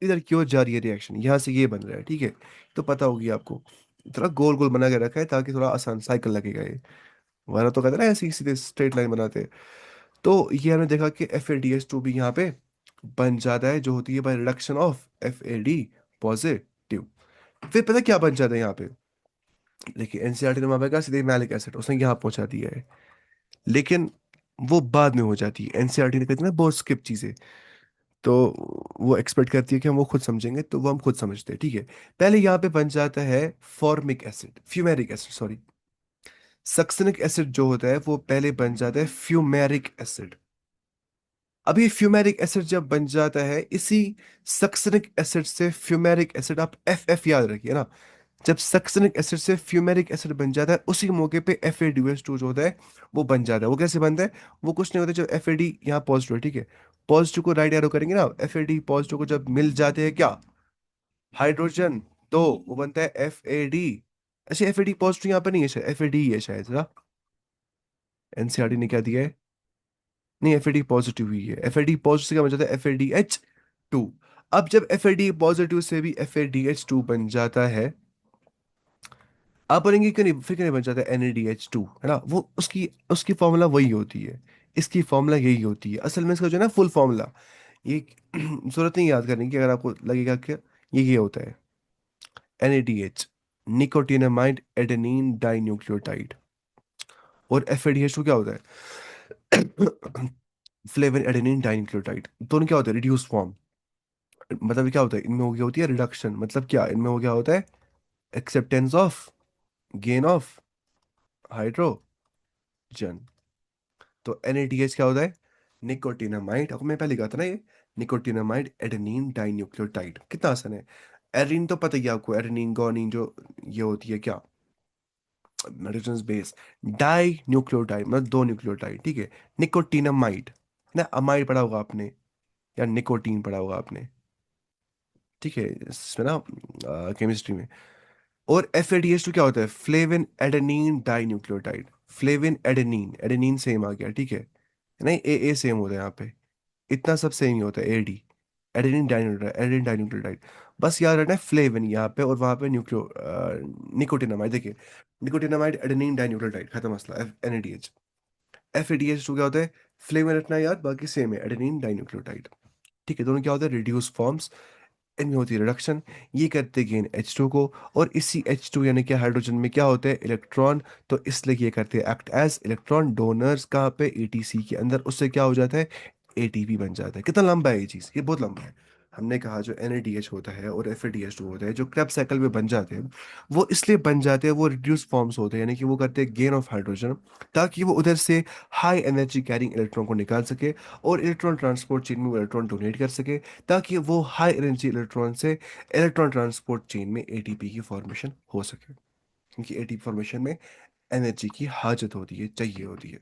इधर की ओर जा रही है रिएक्शन, यहाँ से ये बन रहा है, ठीक है। तो पता होगी आपको, थोड़ा गोल गोल बना के रखा है ताकि थोड़ा आसान साइकिल लगेगा ये, वरना तो कहते हैं ना ऐसे ही सीधे स्ट्रेट लाइन बनाते हैं। तो ये हमने देखा कि FADH2 भी यहाँ पे बन जाता है, जो होती है by reduction of FAD positive. फिर पता है क्या बन जाता है यहाँ पे, देखिए एनसीईआरटी ने वहां पे कहा सीधे मैलिक एसिड, उसने यहाँ पहुंचा दिया है, लेकिन वो बाद में हो जाती है, एनसीईआरटी ने कहती है ना बहुत स्किप चीजें, तो वो एक्सपेक्ट करती है कि हम वो खुद समझेंगे, तो वो हम खुद समझते हैं, ठीक है। पहले यहाँ पे बन जाता है formic acid, fumaric acid sorry, succinic acid जो होता है वो पहले बन जाता है फ्यूमेरिक एसिड, अब ये फ्यूमेरिक एसिड जब बन जाता है, इसी सक्सनिक एसिड से फ्यूमेरिक एसिड, आप एफ एफ याद रखिए ना। जब सक्सनिक एसिड से फ्यूमेरिक एसिड बन जाता है, उसी मौके पे FADH2 जो होता है वो बन जाता है। वो कैसे बनता है? वो कुछ नहीं होता, जब FAD यहाँ पॉजिटिव है, ठीक है, पॉजिटिव को राइट एरो करेंगे ना, FAD पॉजिटिव को जब मिल जाते हैं क्या, हाइड्रोजन, तो वो बनता है FAD। अच्छा, FAD पॉजिटिव यहाँ पे नहीं है शायद, FAD ही है शायद ना। NCERT ने क्या दिया है? नहीं, FAD पॉजिटिव ही है। FAD पॉजिटिव से क्या बन जाता है? FADH2। अब जब FAD पॉजिटिव से भी FADH2 बन जाता है, आप बोलेंगे क्यों नहीं, फिर क्यों नहीं बन जाता NADH2, है ना? वो उसकी उसकी फॉर्मूला वही होती है, इसकी फॉर्मूला यही होती है असल में। इसका जो है ना फुल फॉर्मूला, ये जरूरत नहीं याद करने की, अगर आपको लगेगा कि ये होता है NADH, निकोटिनामाइड एडेनिन डाइन्यूक्लियोटाइड। और FADH2 क्या होता है? Flavin adenine dinucleotide. दोनों क्या होता है? Reduce form. मतलब क्या होता है इनमें? हो गया होती है रिडक्शन। मतलब क्या इनमें हो गया होता है? Acceptance of gain of hydrogen. तो NADH क्या होता है? निकोटिनामाइड। आपको मैं पहले कहा था ना ये, निकोटिनामाइड एडेनिन डाइन्यूक्लियोटाइड। कितना आसान है। एरीन तो पता ही है आपको, एडेनिन गुआनिन जो ये होती है क्या, नाइट्रोजन बेस। डाई न्यूक्लियोटाइड मतलब दो न्यूक्लियोटाइड, ठीक है। निकोटिनामाइड ना, अमाइड पढ़ा होगा आपने, या निकोटीन पढ़ा होगा आपने, ठीक है, इसमें ना केमिस्ट्री में। और FADH2 क्या होता है? Flavin adenine dinucleotide. Flavin adenine, adenine same आ गया, ठीक है। नहीं, ए सेम होता है यहाँ पे, इतना सब सेम ही होता है। AD, adenine dinucleotide, adenine dinucleotide. बस याद रखना है फ्लेविन यहाँ पे, और वहाँ पे निकोटिनामाइड। देखिए, निकोटिनामाइड एडेनिन डाइन्यूक्लियोटाइड, खत्म मसला। NADH। FADH2 क्या होता है? फ्लेविन रखना है याद, बाकी सेम है, एडेनिन डाइन्यूक्लियोटाइड। ठीक है, दोनों क्या होता है? Reduce forms. इनमें होती है रिडक्शन, ये करते गेन H2 को। और इसी H2 यानी कि हाइड्रोजन में क्या होते हैं? इलेक्ट्रॉन। तो इसलिए ये करते हैं एक्ट एज इलेक्ट्रॉन डोनर्स, कहाँ पे? ATC के अंदर। उससे क्या हो जाता है? ATP बन जाता है। कितना लंबा है ये चीज़? ये बहुत लंबा है। हमने कहा जो NADH होता है और FADH2 होता है, जो क्रेब्स साइकिल में बन जाते हैं, वो इसलिए बन जाते हैं, वो रिड्यूस फॉर्म्स होते हैं, यानी कि वो करते हैं गेन ऑफ हाइड्रोजन, ताकि वो उधर से हाई एनर्जी कैरिंग इलेक्ट्रॉन को निकाल सके, और इलेक्ट्रॉन ट्रांसपोर्ट चेन में वो इलेक्ट्रॉन डोनेट कर सके, ताकि वो हाई एनर्जी इलेक्ट्रॉन से इलेक्ट्रॉन ट्रांसपोर्ट चेन में ATP की फॉर्मेशन हो सके। क्योंकि ATP फॉर्मेशन में एनर्जी की हाजत होती है, चाहिए होती है।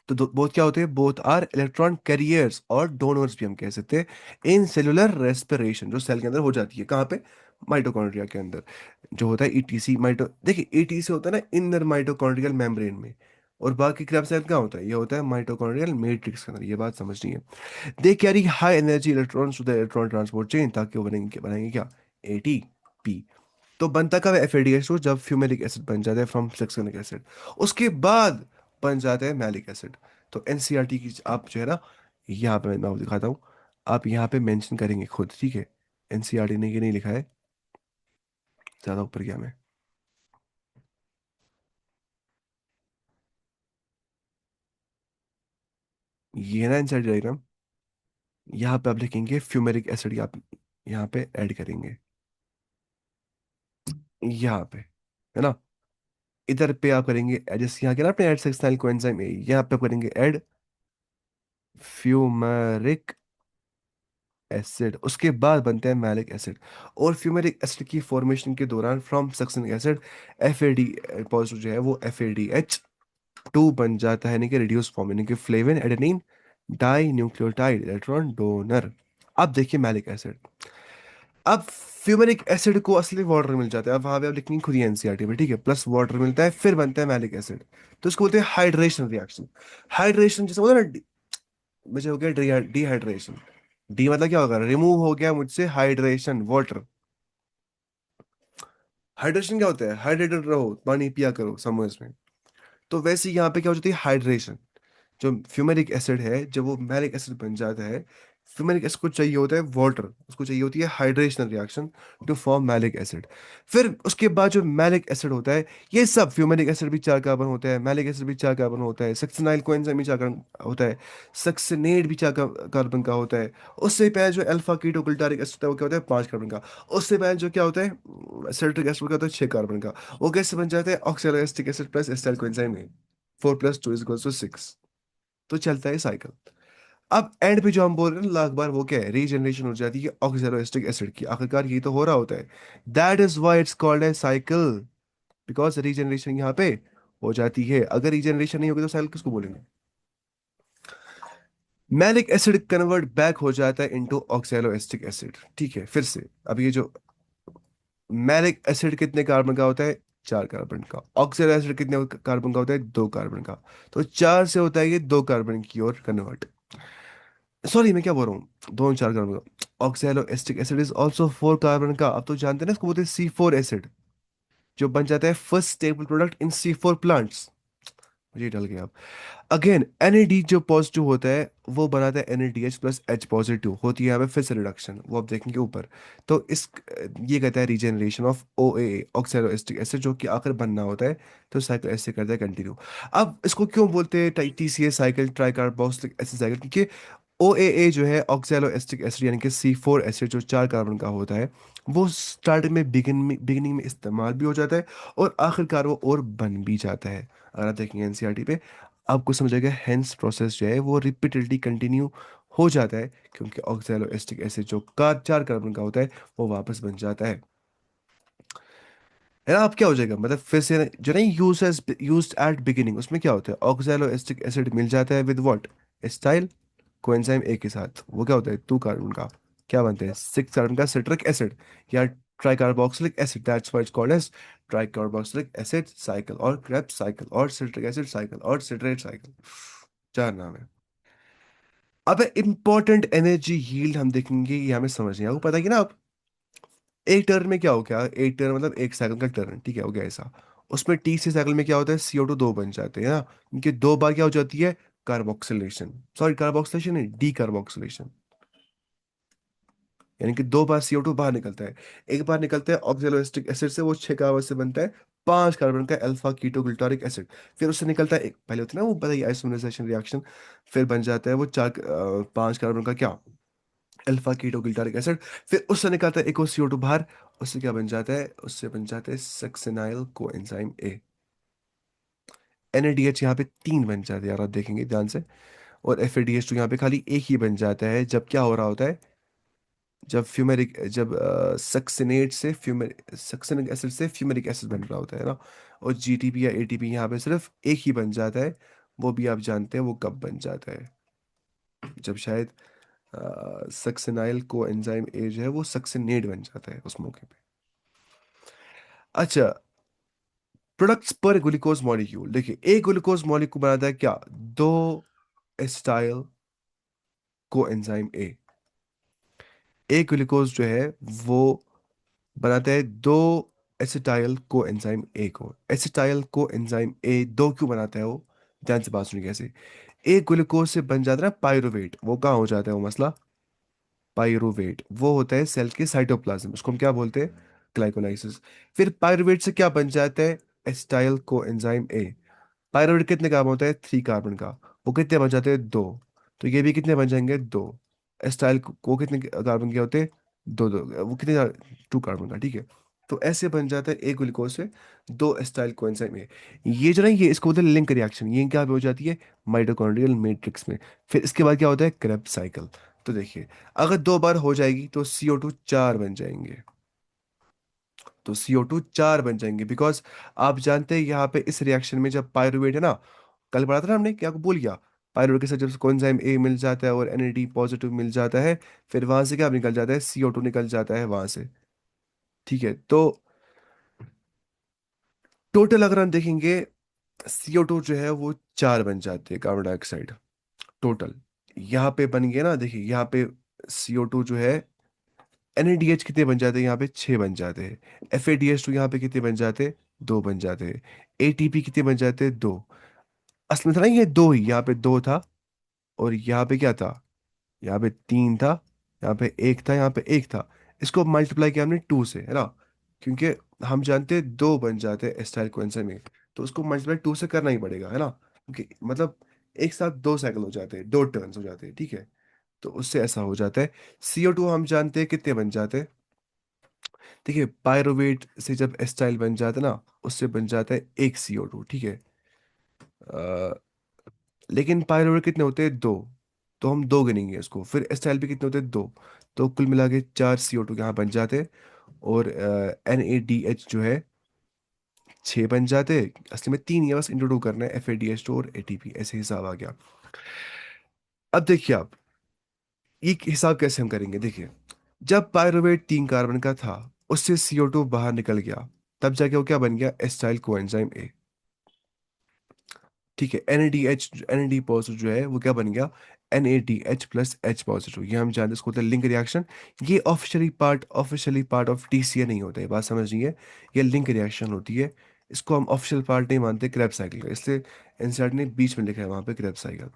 तो बोथ क्या होते हैं? बोथ आर इलेक्ट्रॉन कैरियर्स, और डोनर्स भी हम कह सकते हैं, इन सेलुलर रेस्पिरेशन, जो सेल के अंदर हो जाती है। कहाँ पे? माइटोकॉन्ड्रिया के अंदर जो होता है ETC। देखिए, ETC होता है ना इनर माइटोकॉन्ड्रियल मेम्ब्रेन में, और बाकी क्रैब सेल क्या होता है? ये होता है माइटोकॉन्ड्रियल मैट्रिक्स के अंदर। ये बात समझनी है। They carry high energy electrons to the electron transport chain, ताकि वो बनाएंगे क्या? ATP। तो बनता कब है FADH2? जब फ्यूमेरिक एसिड बन जाता है फ्रॉम सक्सनिक एसिड, उसके बाद बन जाता है मैलिक एसिड। तो NCERT की आप जो है ना, यहाँ पे मैं आपको दिखाता हूँ, आप यहाँ पे मेंशन करेंगे खुद, ठीक है। NCERT ने ये नहीं लिखा है, ज्यादा ऊपर गया मैं। ये है ना NCERT डायग्राम, यहाँ पे आप लिखेंगे फ्यूमेरिक एसिड, आप यहाँ पे ऐड करेंगे, यहाँ पे, है ना। इधर पे आप करेंगे जैसे यहाँ के ना अपने ऐड सक्सेनाइल कोएंजाइम, यहाँ पे आप करेंगे ऐड फ्यूमेरिक एसिड, उसके बाद बनते हैं मैलिक एसिड। और फ्यूमेरिक एसिड की फॉर्मेशन के दौरान from succinic acid FAD positive जो है वो FADH2 बन जाता है, यानी कि रिड्यूस फॉर्म, यानी कि flavin adenine dinucleotide electron donor. अब देखिए मैलिक एसिड। अब फ्यूमेरिक एसिड को असली वाटर मिल जाता है, अब वहां पे आप लिखेंगे खुद ही NCERT में, ठीक है, प्लस वाटर मिलता है, फिर बनता है मैलिक एसिड। तो इसको बोलते हैं हाइड्रेशन रिएक्शन। हाइड्रेशन जैसे होता है ना, मुझे हो गया डिहाइड्रेशन। डी मतलब क्या होगा? रिमूव हो गया मुझसे हाइड्रेशन, वाटर। हाइड्रेशन क्या होता है? हाइड्रेटेड रहो, पानी पिया करो समर्स में। तो वैसे ही यहाँ पे क्या हो जाती है? हाइड्रेशन। जो फ्यूमेरिक एसिड है, जब वो मैलिक एसिड बन जाता है, फ्यूमेरिक एसिड को चाहिए होता है वाटर, उसको चाहिए होती है hydrational reaction to form malic acid. फिर उसके बाद जो मैलिक एसिड होता है, ये सब फ्यूमेरिक एसिड भी 4 कार्बन होता है, मैलिक एसिड भी 4 कार्बन होता है, सक्सिनाइल कोएंजाइम भी 4 कार्बन होता है, सक्सिनेट भी 4 कार्बन का होता है। उससे पहले जो अल्फा कीटोग्लूटारिक एसिड होता है वो क्या होता है? 5 कार्बन का। उससे पहले जो क्या होता है सिट्रिक एसिड का होता है 6 कार्बन का। वो कैसे बन जाता है? Oxaloacetic acid plus acetyl coenzyme में, 4 + 2 = 6। तो चलता है साइकिल। अब एंड पे जो हम बोल रहे हैं ना लाख बार, वो क्या है, रीजनरेशन हो जाती है ऑक्सैलोएस्टिक एसिड की, आखिरकार ये तो हो रहा होता है। That is why it's called a cycle, because regeneration यहाँ पे हो जाती है। अगर रीजनरेशन नहीं होगी तो साइकिल किसको बोलेंगे? मैलिक एसिड कन्वर्ट बैक हो जाता है इनटू ऑक्सैलोएस्टिक एसिड। ठीक है, फिर से। अब ये जो मैलिक एसिड कितने कार्बन का होता है? 4 कार्बन का। ऑक्सैलो एसिड कितने कार्बन का होता है? 2 कार्बन का। तो 4 से होता है ये 2 कार्बन की ओर कन्वर्ट। सॉरी, मैं क्या बोल रहा हूँ, 2 और 4 कार्बन का। Oxalo acetic acid is also 4 carbon का। अब तो जानते हैं ना, इसको बोलते हैं C4 एसिड, जो बन जाता है first stable product in C4 plants. मुझे डल गया। अगेन NAD जो पॉजिटिव होता है वो बनाता है NADH प्लस H पॉजिटिव, होती है यहाँ पे फिर से रिडक्शन, वो आप देखेंगे ऊपर। तो इस ये कहता है रीजनरेशन ऑफ OAA, ऑक्सैलोएस्टिक एसिड, जो कि आखिर बनना होता है। तो साइकिल ऐसे करता है कंटिन्यू। अब इसको क्यों बोलते हैं TCA cycle, try carboxylic acid cycle? क्योंकि OAA जो है ऑक्सैलो एसिटिक एसिड, यानी कि C4 एसिड जो 4 कार्बन का होता है, वो स्टार्टिंग में बिगिनिंग में इस्तेमाल भी हो जाता है, और आखिरकार वो और बन भी जाता है। अगर आप देखेंगे एनसीईआरटी पे, आपको समझ आएगा हेंस प्रोसेस जो है वो रिपीटेडली कंटिन्यू हो जाता है, क्योंकि ऑक्सैलो एसिटिक एसिड जो 4 कार्बन का होता है वो वापस बन जाता है ना। अब क्या हो जाएगा, मतलब फिर से जो नहीं यूज्ड एट बिगिनिंग, उसमें क्या होता है, ऑक्सैलो एसिटिक एसिड मिल जाता है with what? Acetyl coenzyme A के साथ। वो क्या होता है, 2 कार्बन का। क्या बनते हैं? 6 कार्बन का सिट्रिक एसिड, या tricarboxylic acid. That's why it's called as tricarboxylic acid cycle, और क्रेब्स साइकिल, और सिट्रिक एसिड साइकिल, और सिट्रेट साइकिल। 4 नाम है। अब इंपॉर्टेंट एनर्जी यील्ड हम देखेंगे, ये हमें समझ नहीं, आपको पता है कि ना। आप एक टर्न में क्या हो गया, एक टर्न मतलब एक साइकिल का टर्न, ठीक है, हो गया ऐसा। उसमें T साइकिल में क्या होता है, CO2 बन जाते हैं ना, इनके 2 बार क्या हो जाती है, कार्बोक्सिलेशन। सॉरी, कार्बोक्सिलेशन नहीं, डी कार्बोक्सिलेशन। यानी कि 2 बार CO2 बाहर निकलता है। एक बार निकलता है ऑक्सैलोएस्टिक एसिड से, वो 6 कार्बन से बनता है 5 कार्बन का अल्फा कीटो ग्लूटारिक एसिड। फिर उससे निकलता है एक, पहले होती है ना वो बताइए, आइसोमराइजेशन रिएक्शन। फिर बन जाता है वो 5 कार्बन का क्या, अल्फा कीटो ग्लूटारिक एसिड। फिर उससे निकलता है एक और CO2 बाहर। उससे क्या बन जाता है, उससे बन जाता है सक्सिनाइल कोएंजाइम ए। NADH यहाँ पे 3 बन जाते हैं यार, आप देखेंगे ध्यान से। और FADH2 यहाँ पे खाली एक ही बन जाता है, जब क्या हो रहा होता है, जब सक्सिनेट से सक्सिनिक एसिड से फ्यूमेरिक एसिड बन रहा होता है ना। और GTP या ATP यहाँ पे सिर्फ एक ही बन जाता है। वो भी आप जानते हैं वो कब बन जाता है, जब शायद सक्सिनाइल को एंजाइम ए जो है वो सक्सिनेट बन जाता है उस मौके पे। अच्छा, प्रोडक्ट्स पर ग्लूकोज मॉलिक्यूल, देखिए एक ग्लूकोज मॉलिक्यूल बनाता है क्या, 2 एसिटाइल को एंजाइम ए। एक ग्लूकोज जो है वो बनाता है 2 एसिटाइल को एंजाइम ए को। एसिटाइल को एंजाइम ए दो क्यों बनाता है वो? ध्यान से बात सुनिए कैसे। एक ग्लूकोज से बन जाता है ना पायरुवेट, वो कहाँ हो जाता है वो मसला? पायरुवेट वो होता है सेल के साइटोप्लाज्म, उसको हम क्या बोलते हैं, ग्लाइकोलाइसिस। फिर पायरुवेट से क्या बन जाता है, acetyl co enzyme A. Pyruvate कितने कार्बन होता है, 3 कार्बन का। वो कितने बन जाते हैं, 2। तो ये भी कितने बन जाएंगे, 2। एसिटाइल को कितने कार्बन के होते हैं, 2 2। वो कितने, 2 कार्बन का, ठीक है। तो ऐसे बन जाता है एक ग्लूकोज से 2 एसिटाइल कोएंजाइम ए। ये जो ना, ये इसको बोलते हैं लिंक रिएक्शन। ये क्या पे हो जाती है, माइटोकॉन्ड्रियल मैट्रिक्स में। फिर इसके बाद क्या होता है, क्रेब्स साइकिल। तो देखिए, अगर 2 बार हो जाएगी तो CO2 4 बन जाएंगे। तो CO2 4 बन जाएंगे, बिकॉज आप जानते हैं यहाँ पे इस रिएक्शन में जब पायरुवेट है ना, कल पढ़ा था ना हमने, क्या आपको भूल गया? पायरुवेट के साथ जब कोएंजाइम ए मिल जाता है और NAD पॉजिटिव मिल जाता है, फिर वहां से क्या निकल जाता है, CO2 निकल जाता है वहां से। ठीक है, तो टोटल अगर हम देखेंगे, CO2 जो है वो 4 बन जाते हैं, कार्बन डाइऑक्साइड टोटल। यहाँ पे बन गया ना, देखिए यहाँ पे CO2 जो है, NADH कितने बन जाते हैं यहाँ पे, 6 बन जाते हैं। FADH2 यहाँ पे कितने बन जाते हैं, 2 बन जाते हैं। ATP कितने बन जाते हैं, 2। असल में था ना ये दो ही, यहाँ पे 2 था, और यहाँ पे क्या था, यहाँ पे 3 था, यहाँ पे 1 था, यहाँ पे 1 था। इसको मल्टीप्लाई किया हमने 2 से, है ना, क्योंकि हम जानते हैं 2 बन जाते हैं एस्टाइल कोएंजाइम में। तो उसको मल्टीप्लाई 2 से करना ही पड़ेगा, है ना, क्योंकि मतलब एक साथ 2 साइकिल हो जाते हैं, 2 टर्न्स हो जाते हैं, ठीक है। तो उससे ऐसा हो जाता है। CO2 हम जानते हैं कितने बन जाते हैं। देखिए, पायरुवेट से जब एस्टाइल बन जाता है ना, उससे बन जाता है एक CO2, ठीक है। लेकिन पायरुवेट कितने होते हैं, 2। तो हम दो गिनेंगे इसको। फिर एस टाइल पे कितने होते हैं, दो। तो कुल मिला के चार CO2 यहाँ बन जाते हैं। और NaDH जो है छः बन जाते हैं। असली में तीन, ये बस इंट्रोड्यूस करना है, FADH2 और ATP, ऐसे हिसाब आ गया। अब देखिए आप, ये हिसाब कैसे हम करेंगे, देखिए। जब पायरुवेट 3 कार्बन का था, उससे CO2 बाहर निकल गया, तब जाके वो क्या बन गया, एस्टाइल कोएंजाइम ए। ठीक है, NAD पॉजिटिव जो है वो क्या बन गया, NADH+H पॉजिटिव। ये हम जानते हैं, इसको होता है लिंक रिएक्शन। ये ऑफिशियली पार्ट ऑफ TCA नहीं होता है, बात समझिए। ये लिंक रिएक्शन होती है। इसको हम ऑफिशियल पार्ट नहीं मानते क्रेब्स साइकिल का, इसलिए एनसीईआरटी ने बीच में लिखा है वहां पे क्रेब्स साइकिल।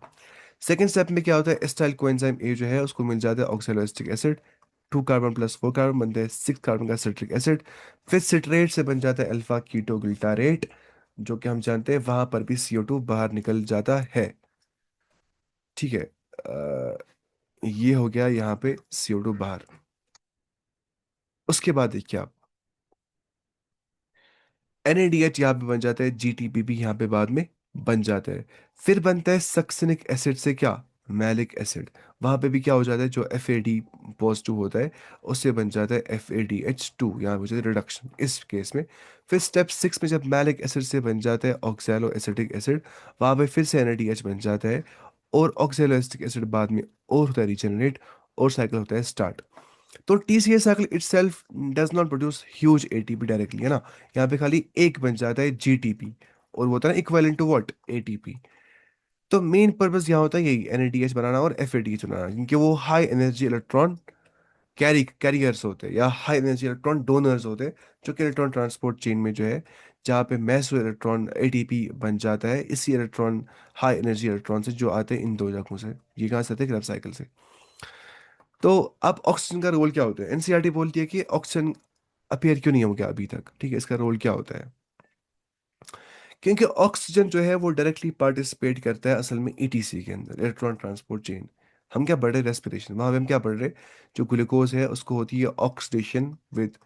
सेकेंड स्टेप में क्या होता है, एस्टाइल कोएंजाइम ए जो है उसको मिल जाता है ऑक्सैलोएसिटिक एसिड। 2 कार्बन + 4 कार्बन बनते हैं 6 कार्बन का सिट्रिक एसिड। फिर सिट्रेट से बन जाता है अल्फा कीटो गिल्टारेट, जो कि हम जानते हैं वहां पर भी CO2 बाहर निकल जाता है। ठीक है, ये हो गया यहाँ पे CO2 बाहर। उसके बाद देखिए आप, NADH यहाँ पे बन जाता है, GTP भी यहाँ पे बाद में बन जाता है। फिर बनता है सक्सिनिक एसिड से क्या, मैलिक एसिड। वहां पे भी क्या हो जाता है, जो FAD पॉजिटिव होता है उससे बन जाता है FADH2, यहाँ हो जाता है रिडक्शन इस केस में। फिर स्टेप 6 में जब मैलिक एसिड से बन जाता है ऑक्सैलो एसिटिक एसिड, वहां पे फिर से NADH बन जाता है। और ऑक्सैलो एसिटिक एसिड बाद में और होता है रिजनरेट, और साइकिल होता है स्टार्ट। तो TCA cycle itself does not produce huge ATP directly, है ना। यहाँ पे खाली एक बन जाता है GTP, और वो होता है ना इक्विवेलेंट टू व्हाट, ATP। तो मेन पर्पस यहाँ होता है यही, NADH बनाना और FADH बनाना, क्योंकि वो हाई एनर्जी इलेक्ट्रॉन कैरियर्स होते हैं, या हाई एनर्जी इलेक्ट्रॉन डोनर्स होते हैं, जो कि इलेक्ट्रॉन ट्रांसपोर्ट चेन में जो है, जहाँ पे मैस इलेक्ट्रॉन ATP बन जाता है, इसी इलेक्ट्रॉन, हाई एनर्जी इलेक्ट्रॉन से जो आते हैं इन दो जगहों से। ये कहाँ से आते हैं, क्रेब्स साइकिल से। तो अब ऑक्सीजन का रोल क्या होता है, एनसीईआरटी बोलती है कि ऑक्सीजन अपीयर क्यों नहीं हो गया अभी तक, ठीक है, इसका रोल क्या होता है। क्योंकि ऑक्सीजन जो है वो डायरेक्टली पार्टिसिपेट करता है असल में ETC के अंदर, इलेक्ट्रॉन ट्रांसपोर्ट चेन। हम क्या पढ़ रहे, रेस्पिरेशन, वहां पे हम क्या पढ़ रहे, जो ग्लूकोज है उसको होती है ऑक्सीडेशन विद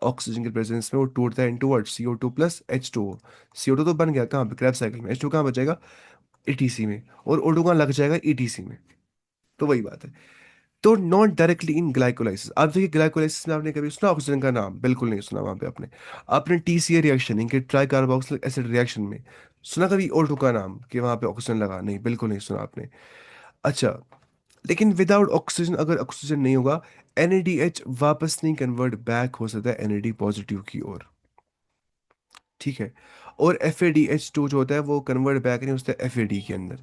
ऑक्सीजन के प्रेजेंस में, वो टूटता है into what, CO2 + H2O। CO2 तो बन गया कहाँ पे, क्रैब साइकिल में। H2 कहाँ बचेगा, ETC में। और O2 कहाँ लग जाएगा, ETC में। तो वही बात है। तो नॉट डायरेक्टली इन ग्लाइकोलाइसिस। आप देखिए, ग्लाइकोलाइसिस में आपने कभी सुना ऑक्सीजन का नाम, बिल्कुल नहीं सुना वहां पे आपने। आपने TCA रिएक्शन, इनके ट्राई कार्बोक्सिलिक एसिड रिएक्शन में सुना कभी O2 का नाम, कि वहां पे ऑक्सीजन लगा, नहीं, बिल्कुल नहीं सुना आपने। अच्छा, लेकिन विदाउट ऑक्सीजन, अगर ऑक्सीजन नहीं होगा, NADH वापस नहीं कन्वर्ट बैक हो सकता है NAD पॉजिटिव की ओर। ठीक है। और FADH2 जो होता है वो कन्वर्ट बैक नहीं होता है FAD के अंदर,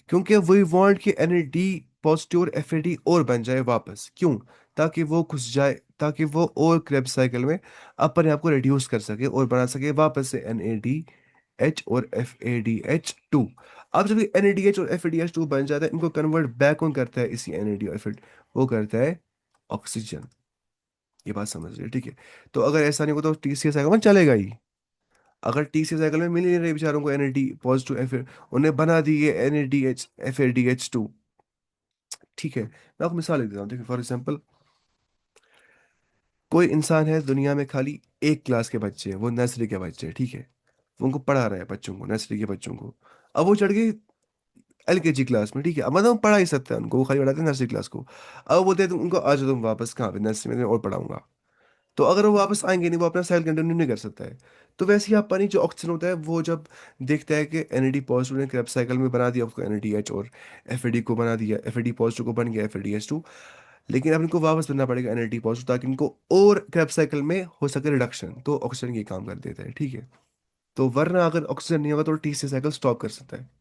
क्योंकि वी वांट कि NAD पॉजिटिव और FAD और बन जाए वापस, क्यों, ताकि वो घुस जाए, ताकि वो और क्रेब्स साइकिल में अपने आप को रिड्यूस कर सके और बना सके वापस से NADH और FADH2। अब जब ये NADH और FADH2 बन जाता है, इनको कन्वर्ट बैक कौन करता है, इसी NAD और FAD, वो करता है ऑक्सीजन। ये बात समझ रहे हैं, ठीक है। तो अगर ऐसा नहीं होगा तो TCS साइकिल चलेगा ही। अगर TCS साइकिल में मिल ही नहीं रहे बेचारों को NAD पॉजिटिव, उन्हें बना दिए NADH FADH2। ठीक है, मैं आपको मिसाल देता हूँ, देखिए फॉर एग्जांपल, कोई इंसान है दुनिया में, खाली एक क्लास के बच्चे हैं, वो नर्सरी के बच्चे हैं, ठीक है। वो उनको पढ़ा रहा है, बच्चों को, नर्सरी के बच्चों को। अब वो चढ़ गए LKG क्लास में, ठीक है, अब मतलब हम पढ़ा ही सकते हैं उनको, वो खाली पढ़ाते हैं नर्सरी क्लास को। अब वो बोलते हैं तुम उनको, आज तुम वापस कहाँ पे, नर्सरी में और पढ़ाऊंगा। तो अगर वो वापस आएंगे नहीं, वो अपना साइकिल कंटिन्यू नहीं कर सकता है। तो वैसे ही आप पानी, जो ऑक्सीजन होता है, वो जब देखता है कि NAD पॉजिटिव ने क्रेब साइकिल में बना दिया उसको NADH, और FAD को बना दिया, FAD पॉजिटिव को बन गया FADH2, लेकिन अब इनको वापस बनना पड़ेगा NAD पॉजिटिव, ताकि इनको और क्रेब साइकिल में हो सके रिडक्शन, तो ऑक्सीजन ये काम कर देता है, ठीक है। तो वरना अगर ऑक्सीजन नहीं होगा तो TC साइकिल स्टॉप कर सकता है।